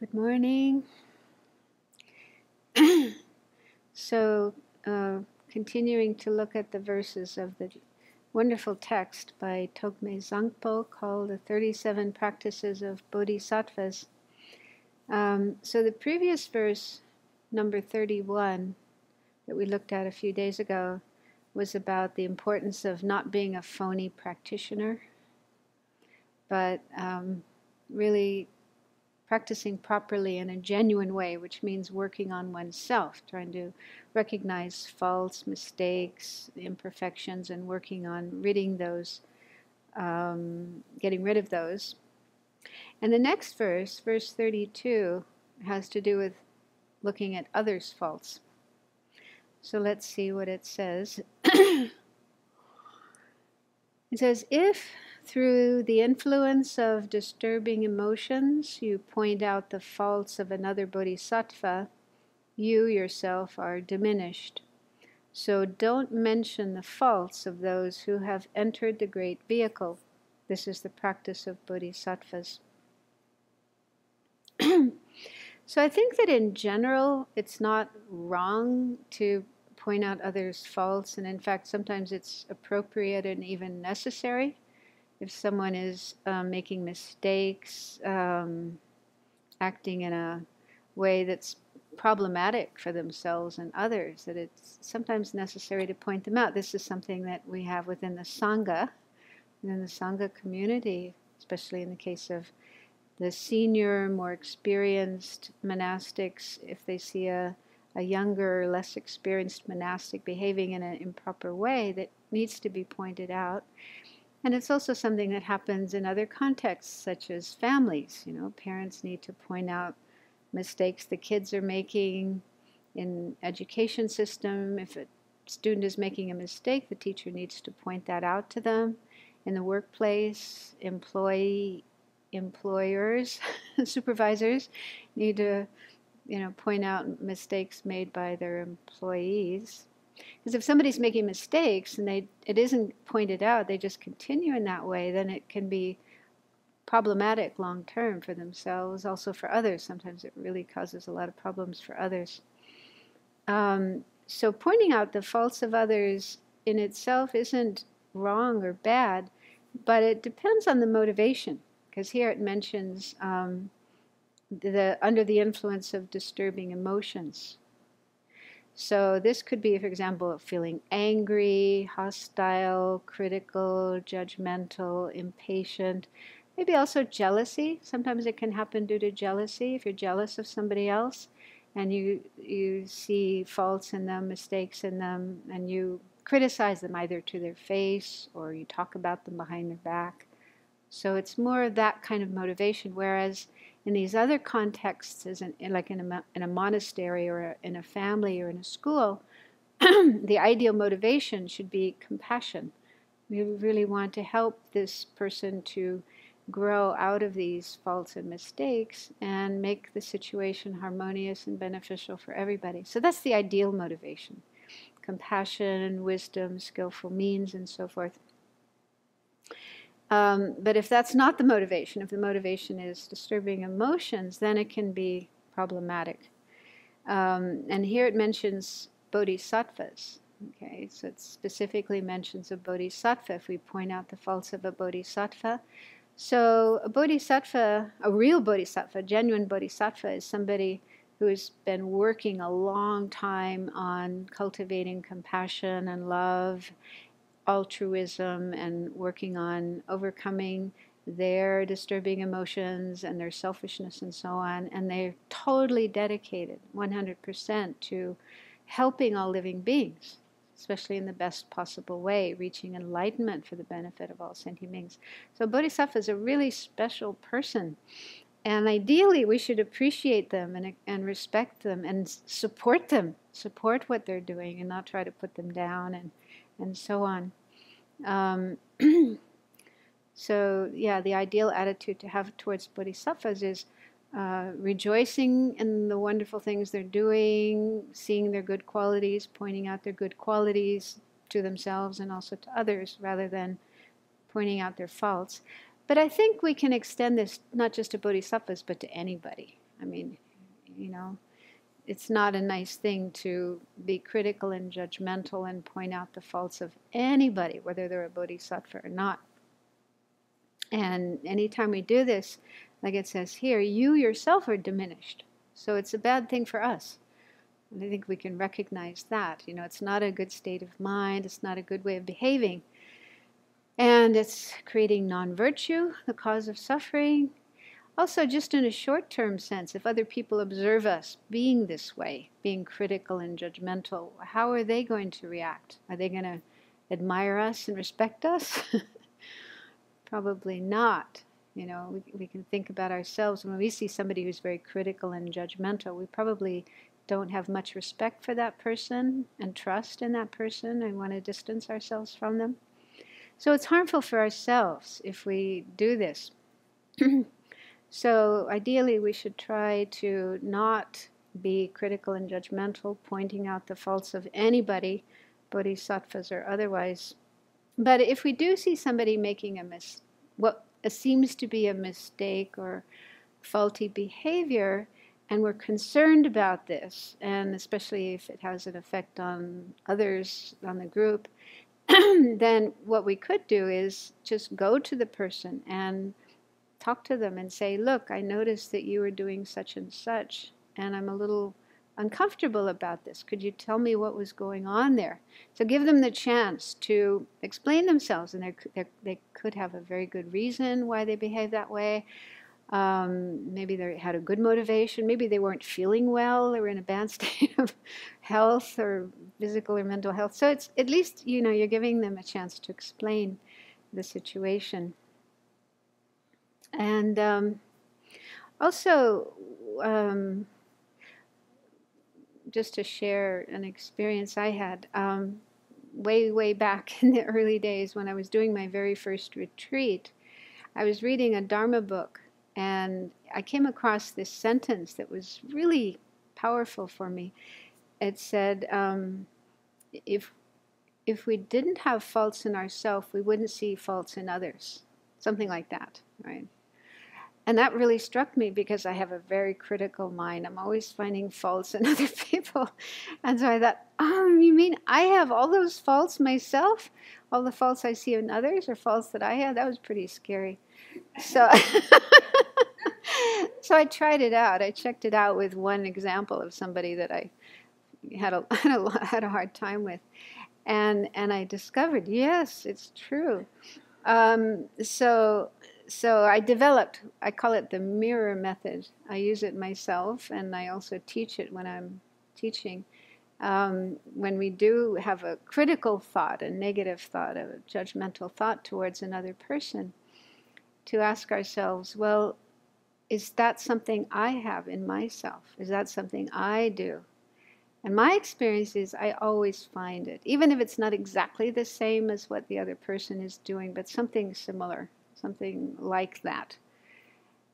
Good morning. So, continuing to look at the verses of the wonderful text by Togme Zangpo called The 37 Practices of Bodhisattvas. So the previous verse, number 31, that we looked at a few days ago, was about the importance of not being a phony practitioner, but really practicing properly in a genuine way, which means working on oneself, trying to recognize faults, mistakes, imperfections, and working on ridding those, getting rid of those. And the next verse, verse 32, has to do with looking at others' faults. So let's see what it says. It says, if through the influence of disturbing emotions you point out the faults of another bodhisattva, you yourself are diminished. So don't mention the faults of those who have entered the great vehicle. This is the practice of bodhisattvas. So I think that in general it's not wrong to point out others' faults, and in fact sometimes it's appropriate and even necessary. If someone is making mistakes, acting in a way that's problematic for themselves and others, that it's sometimes necessary to point them out. This is something that we have within the Sangha community, especially in the case of the senior, more experienced monastics. If they see a younger, less experienced monastic behaving in an improper way, that needs to be pointed out. And it's also something that happens in other contexts, such as families. Parents need to point out mistakes the kids are making in education system. If a student is making a mistake, the teacher needs to point that out to them. In the workplace, employers, supervisors need to, point out mistakes made by their employees. Because if somebody's making mistakes and it isn't pointed out, they just continue in that way, then it can be problematic long term for themselves, also for others. Sometimes it really causes a lot of problems for others. So pointing out the faults of others in itself isn't wrong or bad, but it depends on the motivation. Because here it mentions under the influence of disturbing emotions. So this could be, for example, feeling angry, hostile, critical, judgmental, impatient, maybe also jealousy. Sometimes it can happen due to jealousy. If you're jealous of somebody else and you see faults in them, mistakes in them, and you criticize them either to their face or you talk about them behind their back. So it's more of that kind of motivation, whereas in these other contexts, like in a monastery or in a family or in a school, the ideal motivation should be compassion. We really want to help this person to grow out of these faults and mistakes and make the situation harmonious and beneficial for everybody. So that's the ideal motivation. Compassion, wisdom, skillful means, and so forth. But if that's not the motivation, if the motivation is disturbing emotions, then it can be problematic. And here it mentions bodhisattvas. Okay, so it specifically mentions a bodhisattva. If we point out the faults of a bodhisattva, so a bodhisattva, a real bodhisattva, a genuine bodhisattva, is somebody who has been working a long time on cultivating compassion and love, altruism, and working on overcoming their disturbing emotions and their selfishness and so on. And they're totally dedicated, 100%, to helping all living beings, especially in the best possible way, reaching enlightenment for the benefit of all sentient beings. So Bodhisattva is a really special person. And ideally, we should appreciate them and respect them and support them, support what they're doing and not try to put them down and so on. So yeah, the ideal attitude to have towards bodhisattvas is rejoicing in the wonderful things they're doing, seeing their good qualities, pointing out their good qualities to themselves and also to others, rather than pointing out their faults. But I think we can extend this not just to bodhisattvas, but to anybody. I mean, you know, it's not a nice thing to be critical and judgmental and point out the faults of anybody, whether they're a bodhisattva or not. And anytime we do this, like it says here, you yourself are diminished. So it's a bad thing for us. And I think we can recognize that. You know, it's not a good state of mind. It's not a good way of behaving. And it's creating non-virtue, the cause of suffering. Also, just in a short-term sense, if other people observe us being this way, being critical and judgmental, how are they going to react? Are they going to admire us and respect us? Probably not. You know, we can think about ourselves. When we see somebody who's very critical and judgmental, we probably don't have much respect for that person and trust in that person and want to distance ourselves from them. So it's harmful for ourselves if we do this. So ideally we should try to not be critical and judgmental, pointing out the faults of anybody, bodhisattvas or otherwise. But if we do see somebody making what seems to be a mistake or faulty behavior, and we're concerned about this, and especially if it has an effect on others, on the group, then what we could do is just go to the person and talk to them and say, look, I noticed that you were doing such and such, and I'm a little uncomfortable about this. Could you tell me what was going on there? So give them the chance to explain themselves, and they could have a very good reason why they behave that way. Maybe they had a good motivation. Maybe they weren't feeling well. They were in a bad state of health or physical or mental health. So it's at least, you know, you're giving them a chance to explain the situation. And also, just to share an experience I had way back in the early days when I was doing my very first retreat, I was reading a Dharma book, and I came across this sentence that was really powerful for me. It said, if we didn't have faults in ourselves, we wouldn't see faults in others. Something like that, right? And that really struck me because I have a very critical mind. I'm always finding faults in other people. And so I thought, you mean I have all those faults myself? All the faults I see in others are faults that I have? That was pretty scary. So, so I tried it out. I checked it out with one example of somebody that I had a hard time with. And I discovered, yes, it's true. So I developed, I call it the mirror method. I use it myself, and I also teach it when I'm teaching. When we do have a critical thought, a negative thought, a judgmental thought towards another person, to ask ourselves, well, is that something I have in myself? Is that something I do? And my experience is I always find it, even if it's not exactly the same as what the other person is doing, but something similar, something like that.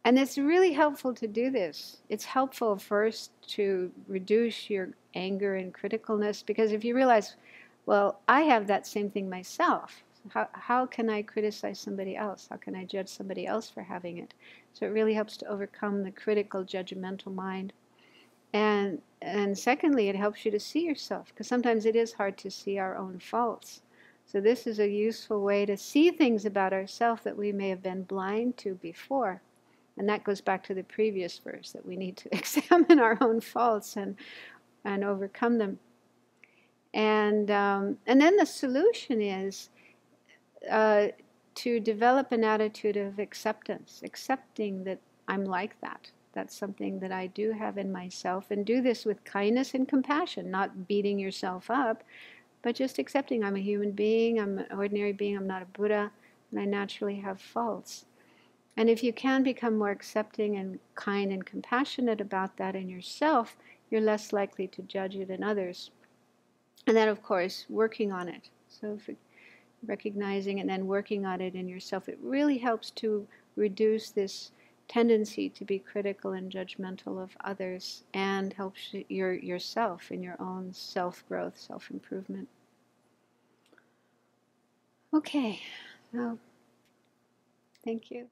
And it's really helpful to do this. It's helpful first to reduce your anger and criticalness, because if you realize, well, I have that same thing myself, how can I criticize somebody else? How can I judge somebody else for having it? So it really helps to overcome the critical, judgmental mind. And secondly, it helps you to see yourself, because sometimes it is hard to see our own faults. So this is a useful way to see things about ourselves that we may have been blind to before. And that goes back to the previous verse, that we need to examine our own faults and overcome them. And then the solution is to develop an attitude of acceptance, accepting that I'm like that. That's something that I do have in myself, and do this with kindness and compassion, not beating yourself up, but just accepting I'm a human being, I'm an ordinary being, I'm not a Buddha, and I naturally have faults. And if you can become more accepting and kind and compassionate about that in yourself, you're less likely to judge it in others. And then, of course, working on it. So recognizing and then working on it in yourself, it really helps to reduce this tendency to be critical and judgmental of others, and helps yourself in your own self-growth, self-improvement. Okay, well, thank you.